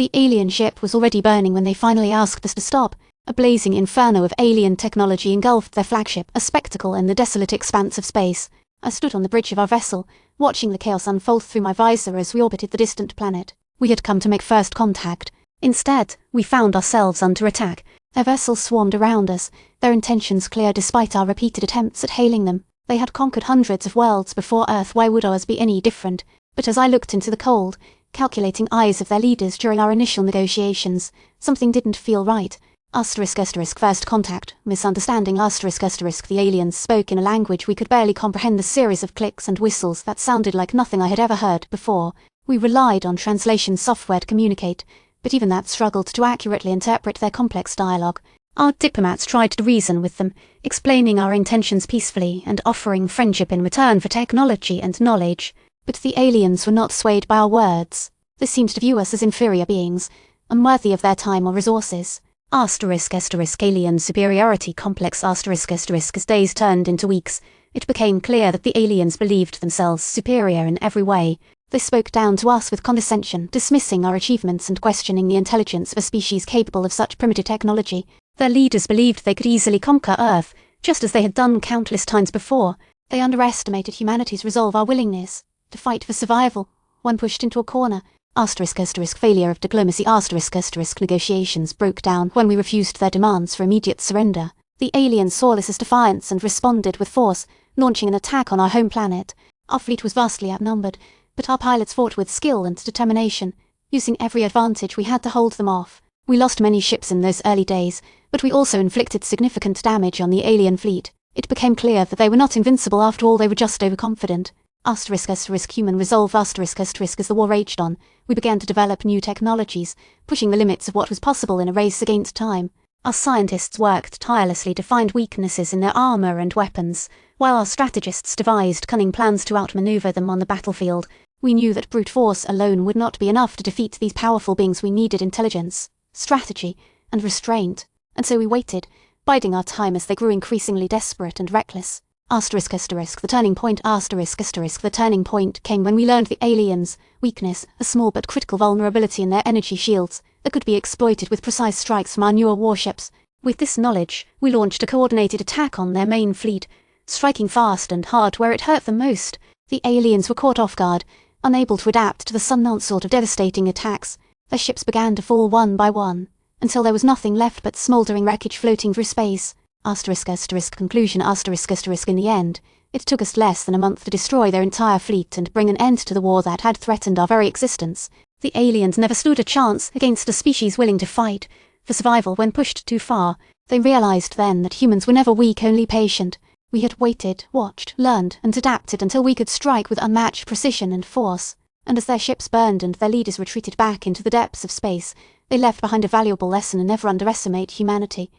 The alien ship was already burning when they finally asked us to stop. A blazing inferno of alien technology engulfed their flagship, a spectacle in the desolate expanse of space. I stood on the bridge of our vessel, watching the chaos unfold through my visor as we orbited the distant planet. We had come to make first contact. Instead, we found ourselves under attack. Their vessels swarmed around us, their intentions clear despite our repeated attempts at hailing them. They had conquered hundreds of worlds before Earth. Why would ours be any different? But as I looked into the cold, calculating eyes of their leaders during our initial negotiations, something didn't feel right. First contact, misunderstanding The aliens spoke in a language we could barely comprehend, the series of clicks and whistles that sounded like nothing I had ever heard before. We relied on translation software to communicate, but even that struggled to accurately interpret their complex dialogue. Our diplomats tried to reason with them, explaining our intentions peacefully and offering friendship in return for technology and knowledge. But the aliens were not swayed by our words. They seemed to view us as inferior beings, unworthy of their time or resources. Alien superiority complex As days turned into weeks, it became clear that the aliens believed themselves superior in every way. They spoke down to us with condescension, dismissing our achievements and questioning the intelligence of a species capable of such primitive technology. Their leaders believed they could easily conquer Earth, just as they had done countless times before. They underestimated humanity's resolve, our willingness to fight for survival. One pushed into a corner. Failure of diplomacy. Negotiations broke down when we refused their demands for immediate surrender. The aliens saw this as defiance and responded with force, launching an attack on our home planet. Our fleet was vastly outnumbered, but our pilots fought with skill and determination, using every advantage we had to hold them off. We lost many ships in those early days, but we also inflicted significant damage on the alien fleet. It became clear that they were not invincible after all. They were just overconfident. Human resolve. As the war raged on, we began to develop new technologies, pushing the limits of what was possible in a race against time. Our scientists worked tirelessly to find weaknesses in their armor and weapons, while our strategists devised cunning plans to outmaneuver them on the battlefield. We knew that brute force alone would not be enough to defeat these powerful beings. We needed intelligence, strategy, and restraint, and so we waited, biding our time as they grew increasingly desperate and reckless. The turning point. The turning point came when we learned the aliens' weakness, a small but critical vulnerability in their energy shields that could be exploited with precise strikes from our newer warships. With this knowledge, we launched a coordinated attack on their main fleet, striking fast and hard where it hurt them most. The aliens were caught off guard, unable to adapt to the sudden onslaught of devastating attacks. Their ships began to fall one by one, until there was nothing left but smoldering wreckage floating through space. Conclusion. In the end, it took us less than a month to destroy their entire fleet and bring an end to the war that had threatened our very existence. The aliens never stood a chance against a species willing to fight for survival when pushed too far. They realized then that humans were never weak, only patient. We had waited, watched, learned, and adapted until we could strike with unmatched precision and force. And as their ships burned and their leaders retreated back into the depths of space, they left behind a valuable lesson: never underestimate humanity.